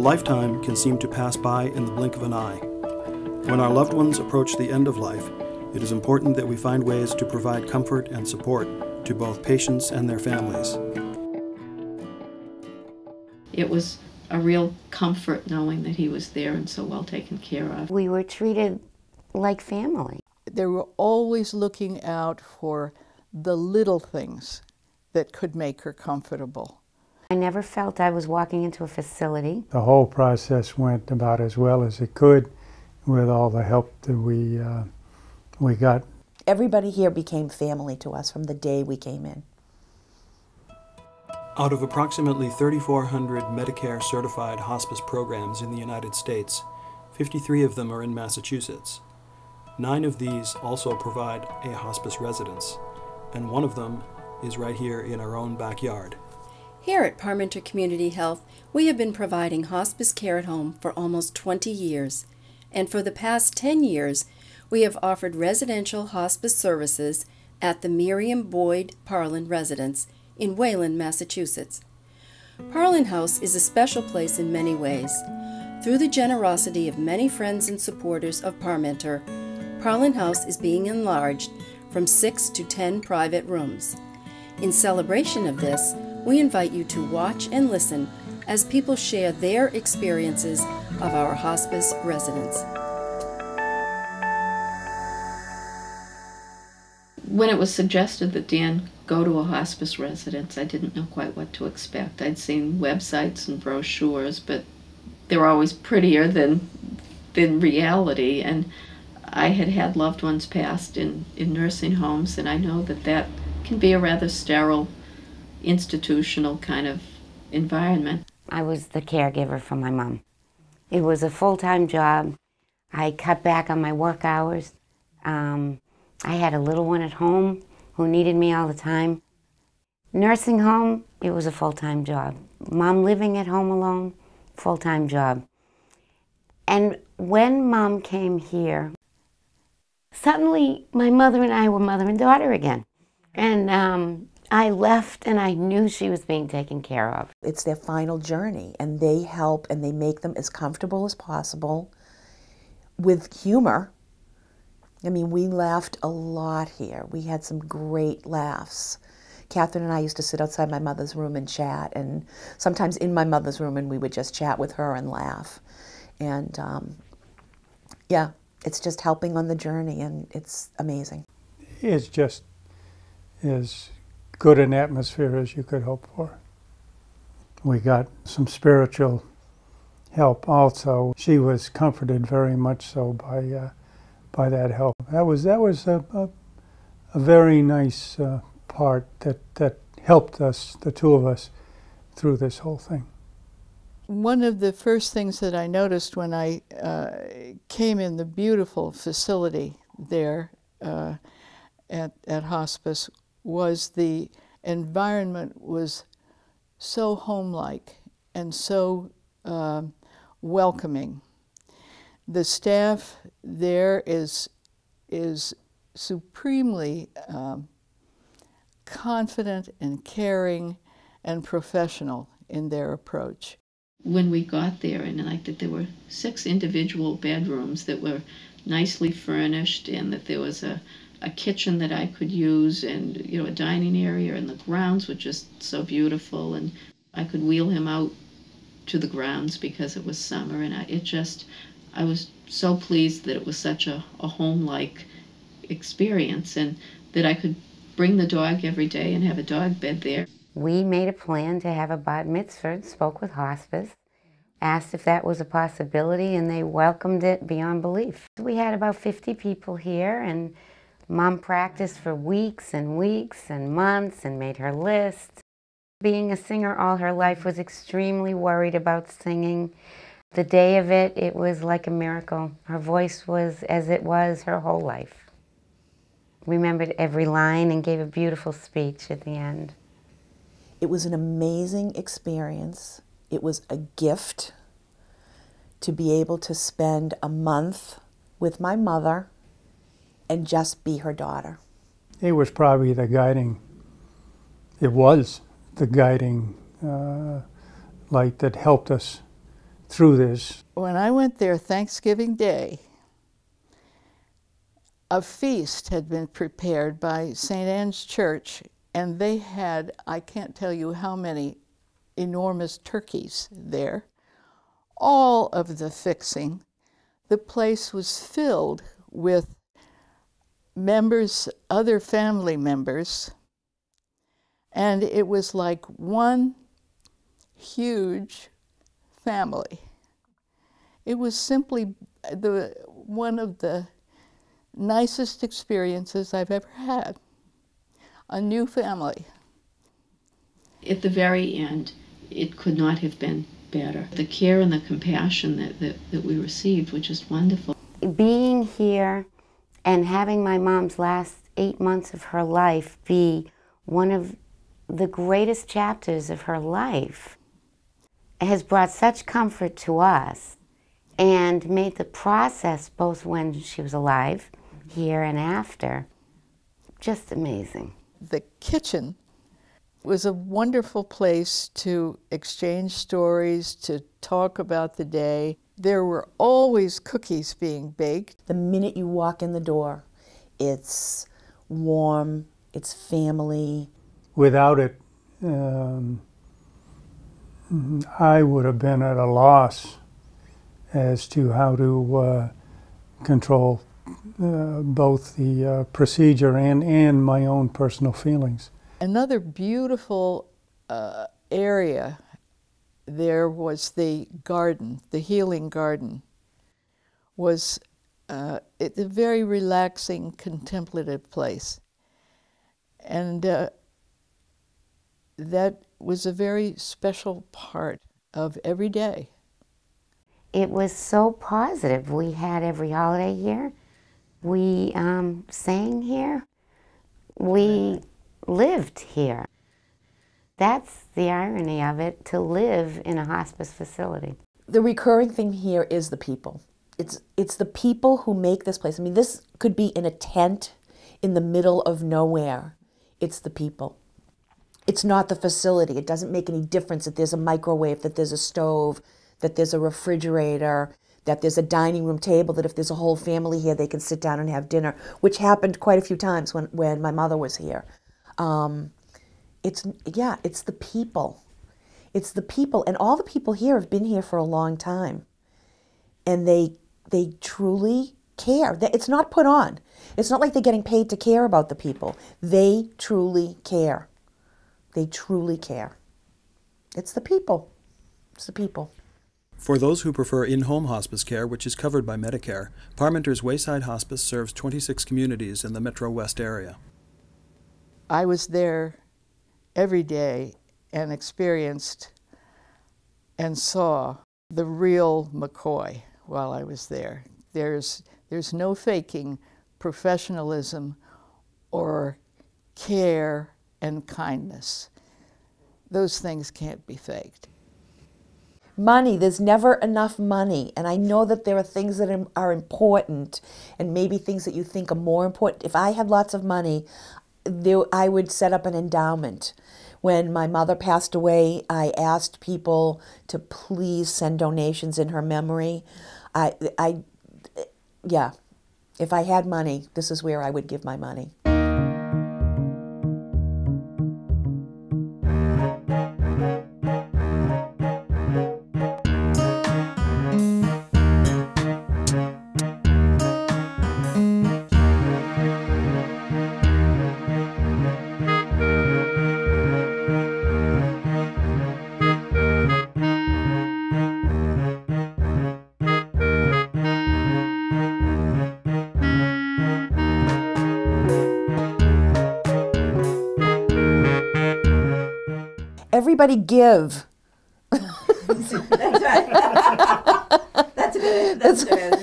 lifetime can seem to pass by in the blink of an eye. When our loved ones approach the end of life, it is important that we find ways to provide comfort and support to both patients and their families. It was a real comfort knowing that he was there and so well taken care of. We were treated like family. They were always looking out for the little things that could make her comfortable. I never felt I was walking into a facility. The whole process went about as well as it could with all the help that we got. Everybody here became family to us from the day we came in. Out of approximately 3,400 Medicare certified hospice programs in the United States, 53 of them are in Massachusetts. 9 of these also provide a hospice residence, and one of them is right here in our own backyard. Here at Parmenter Community Health, we have been providing hospice care at home for almost 20 years, and for the past 10 years, we have offered residential hospice services at the Miriam Boyd Parllin residence in Wayland, Massachusetts. Parllin House is a special place in many ways. Through the generosity of many friends and supporters of Parmenter, Parllin House is being enlarged from 6 to 10 private rooms. In celebration of this, we invite you to watch and listen as people share their experiences of our hospice residents. When it was suggested that Dan go to a hospice residence, I didn't know quite what to expect. I'd seen websites and brochures, but they were always prettier than reality. And I had had loved ones passed in nursing homes, and I know that that can be a rather sterile, institutional kind of environment. I was the caregiver for my mom. It was a full-time job. I cut back on my work hours. I had a little one at home who needed me all the time. Nursing home, it was a full-time job. Mom living at home alone, full-time job. And when Mom came here, suddenly my mother and I were mother and daughter again. And I left and I knew she was being taken care of. It's their final journey, and they help and they make them as comfortable as possible with humor. I mean, we laughed a lot here. We had some great laughs. Catherine and I used to sit outside my mother's room and chat, and sometimes in my mother's room, and we would just chat with her and laugh. And yeah, it's just helping on the journey, and it's amazing. It's just as good an atmosphere as you could hope for. We got some spiritual help also. She was comforted very much so by that help. That was a very nice part that helped us, the two of us, through this whole thing. One of the first things that I noticed when I came in the beautiful facility there at hospice was the environment was so home-like and so welcoming. The staff there is supremely confident and caring and professional in their approach. When we got there, and like that there were 6 individual bedrooms that were nicely furnished, and that there was a kitchen that I could use, and a dining area, and the grounds were just so beautiful, and I could wheel him out to the grounds because it was summer, and I was so pleased that it was such a home-like experience, and that I could bring the dog every day and have a dog bed there. We made a plan to have a bat mitzvah and spoke with hospice, asked if that was a possibility, and they welcomed it beyond belief. We had about 50 people here, and Mom practiced for weeks and weeks and months and made her list. Being a singer all her life, was extremely worried about singing. The day of it, it was like a miracle. Her voice was as it was her whole life. Remembered every line and gave a beautiful speech at the end. It was an amazing experience. It was a gift to be able to spend a month with my mother and just be her daughter. It was probably the guiding light that helped us through this. When I went there Thanksgiving Day, a feast had been prepared by St. Anne's Church, and they had, I can't tell you how many enormous turkeys there. All of the fixing. The place was filled with members, other family members, and it was like one huge family. It was simply one of the nicest experiences I've ever had. A new family. At the very end, it could not have been better. The care and the compassion that we received was just wonderful. Being here and having my mom's last 8 months of her life be one of the greatest chapters of her life has brought such comfort to us and made the process, both when she was alive, here and after, just amazing. The kitchen was a wonderful place to exchange stories, to talk about the day. There were always cookies being baked. The minute you walk in the door, it's warm, it's family. Without it, I would have been at a loss as to how to control both the procedure and my own personal feelings. Another beautiful area there was the garden, the healing garden. Was it's a very relaxing, contemplative place. And that was a very special part of every day. It was so positive. We had every holiday here. We sang here. We lived here. That's the irony of it, to live in a hospice facility. The recurring thing here is the people. It's the people who make this place. I mean, this could be in a tent in the middle of nowhere. It's the people. It's not the facility. It doesn't make any difference that there's a microwave, that there's a stove, that there's a refrigerator, that there's a dining room table, that if there's a whole family here, they can sit down and have dinner, which happened quite a few times when my mother was here. It's the people. It's the people, and all the people here have been here for a long time, and they truly care. It's not put on. It's not like they're getting paid to care about the people. They truly care. They truly care. It's the people. It's the people. For those who prefer in-home hospice care, which is covered by Medicare, Parmenter's Wayside Hospice serves 26 communities in the Metro West area. I was there every day and experienced and saw the real McCoy while I was there. There's no faking professionalism or care and kindness. Those things can't be faked. Money, there's never enough money. And I know that there are things that are important and maybe things that you think are more important. If I had lots of money, I would set up an endowment. When my mother passed away, I asked people to please send donations in her memory. Yeah, if I had money, this is where I would give my money. Everybody give. That's right. That's good. That's good.